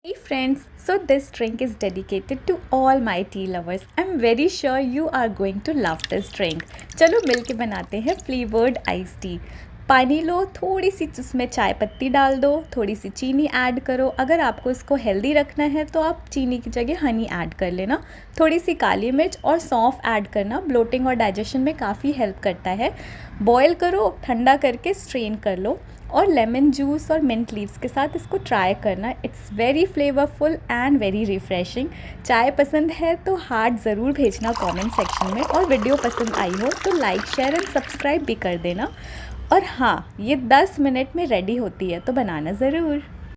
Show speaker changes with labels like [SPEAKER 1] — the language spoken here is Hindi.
[SPEAKER 1] Hey friends, so this drink is dedicated to all my tea lovers. I'm very sure you are going to love this drink. चलो मिलके बनाते हैं फ्लेवर्ड आइस टी। पानी लो, थोड़ी सी उसमें चाय पत्ती डाल दो, थोड़ी सी चीनी ऐड करो। अगर आपको इसको हेल्दी रखना है तो आप चीनी की जगह हनी ऐड कर लेना। थोड़ी सी काली मिर्च और सौंफ ऐड करना, ब्लोटिंग और डाइजेशन में काफ़ी हेल्प करता है। बॉयल करो, ठंडा करके स्ट्रेन कर लो और लेमन जूस और मिंट लीव्स के साथ इसको ट्राई करना। It's very flavourful and very refreshing. चाय पसंद है तो हार्ट ज़रूर भेजना कमेंट सेक्शन में, और वीडियो पसंद आई हो तो लाइक शेयर एंड सब्सक्राइब भी कर देना। और हाँ, ये 10 मिनट में रेडी होती है, तो बनाना ज़रूर।